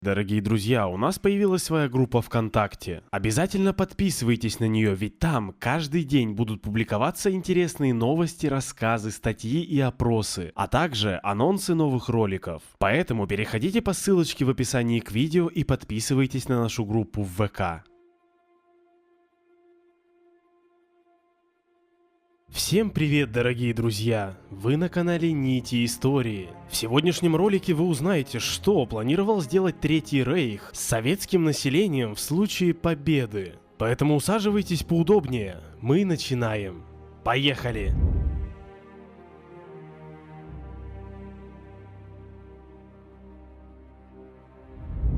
Дорогие друзья, у нас появилась своя группа ВКонтакте. Обязательно подписывайтесь на нее, ведь там каждый день будут публиковаться интересные новости, рассказы, статьи и опросы, а также анонсы новых роликов. Поэтому переходите по ссылочке в описании к видео и подписывайтесь на нашу группу в ВК. Всем привет, дорогие друзья! Вы на канале Нити Истории. В сегодняшнем ролике вы узнаете, что планировал сделать Третий Рейх с советским населением в случае победы. Поэтому усаживайтесь поудобнее, мы начинаем. Поехали!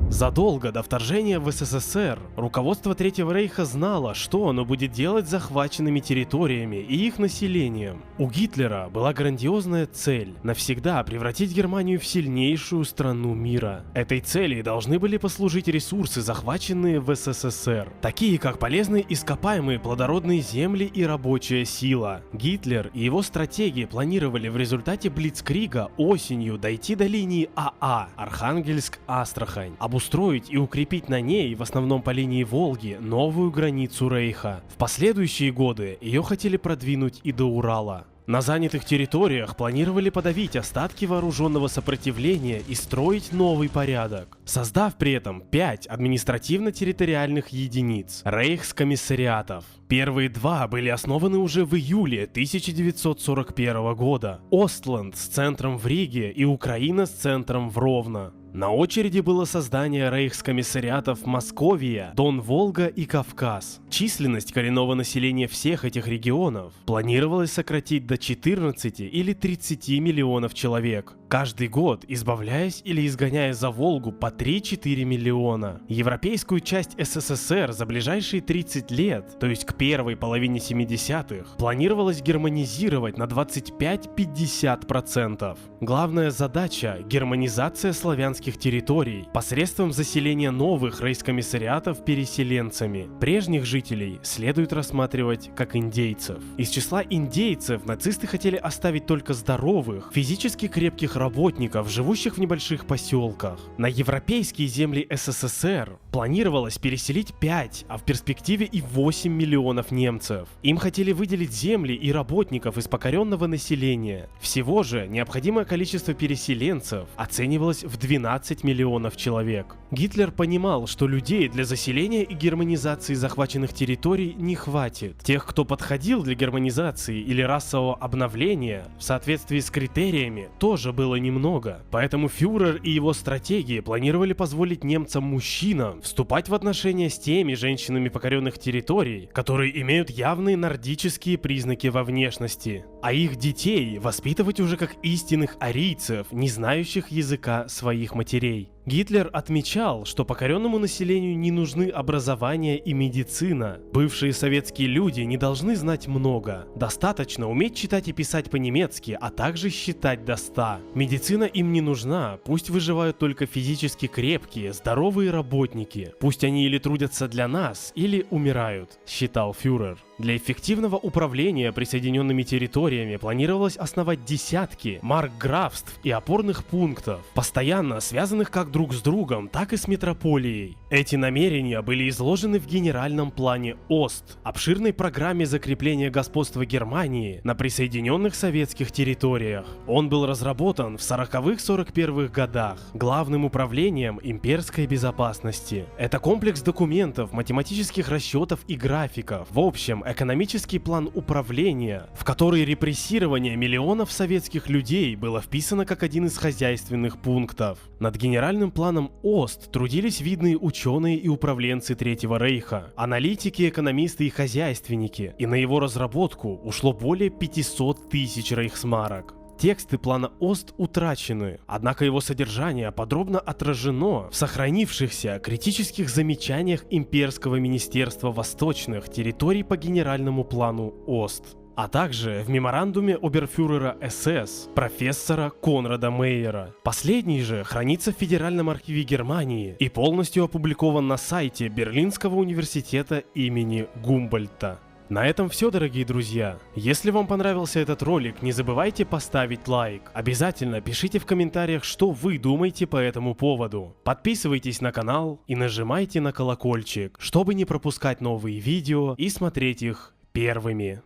Задолго до вторжения в СССР руководство Третьего Рейха знало, что оно будет делать с захваченными территориями и их населением. У Гитлера была грандиозная цель – навсегда превратить Германию в сильнейшую страну мира. Этой цели должны были послужить ресурсы, захваченные в СССР, такие как полезные ископаемые плодородные земли и рабочая сила. Гитлер и его стратеги планировали в результате Блицкрига осенью дойти до линии АА – Архангельск-Астрахань, устроить и укрепить на ней, в основном по линии Волги, новую границу Рейха. В последующие годы ее хотели продвинуть и до Урала. На занятых территориях планировали подавить остатки вооруженного сопротивления и строить новый порядок, создав при этом 5 административно-территориальных единиц – рейхскомиссариатов. Первые два были основаны уже в июле 1941 года. Остленд с центром в Риге и Украина с центром в Ровно. На очереди было создание рейхскомиссариатов Московия, Дон-Волга и Кавказ. Численность коренного населения всех этих регионов планировалось сократить до 14 или 30 миллионов человек, каждый год избавляясь или изгоняя за Волгу по 3-4 миллиона. Европейскую часть СССР за ближайшие 30 лет, то есть к первой половине 70-х, планировалось германизировать на 25-50%. Главная задача – германизация славянских территорий посредством заселения новых рейхскомиссариатов переселенцами. Прежних жителей следует рассматривать как индейцев. Из числа индейцев нацисты хотели оставить только здоровых, физически крепких работников, живущих в небольших поселках. На европейские земли СССР планировалось переселить 5, а в перспективе и 8 миллионов немцев. Им хотели выделить земли и работников из покоренного населения. Всего же необходимое количество переселенцев оценивалось в 12 миллионов человек. Гитлер понимал, что людей для заселения и германизации захваченных территорий не хватит. Тех, кто подходил для германизации или расового обновления, в соответствии с критериями, тоже было немного. Поэтому фюрер и его стратегии планировали позволить немцам-мужчинам вступать в отношения с теми женщинами покоренных территорий, которые имеют явные нордические признаки во внешности, а их детей воспитывать уже как истинных арийцев, не знающих языка своих матерей. Гитлер отмечал, что покоренному населению не нужны образование и медицина. Бывшие советские люди не должны знать много. Достаточно уметь читать и писать по-немецки, а также считать до 100. Медицина им не нужна, пусть выживают только физически крепкие, здоровые работники. Пусть они или трудятся для нас, или умирают, считал фюрер. Для эффективного управления присоединенными территориями планировалось основать десятки маркграфств и опорных пунктов, постоянно связанных как друг с другом, так и с метрополией. Эти намерения были изложены в генеральном плане ОСТ, обширной программе закрепления господства Германии на присоединенных советских территориях. Он был разработан в 40-41 годах Главным управлением имперской безопасности. Это комплекс документов, математических расчетов и графиков. В общем, экономический план управления, в который репрессирование миллионов советских людей было вписано как один из хозяйственных пунктов. Над генеральным планом ОСТ трудились видные ученые и управленцы Третьего Рейха, аналитики, экономисты и хозяйственники, и на его разработку ушло более 500 тысяч рейхсмарок. Тексты плана ОСТ утрачены, однако его содержание подробно отражено в сохранившихся критических замечаниях Имперского министерства восточных территорий по генеральному плану ОСТ, а также в меморандуме оберфюрера СС профессора Конрада Мейера. Последний же хранится в Федеральном архиве Германии и полностью опубликован на сайте Берлинского университета имени Гумбольдта. На этом все, дорогие друзья. Если вам понравился этот ролик, не забывайте поставить лайк. Обязательно пишите в комментариях, что вы думаете по этому поводу. Подписывайтесь на канал и нажимайте на колокольчик, чтобы не пропускать новые видео и смотреть их первыми.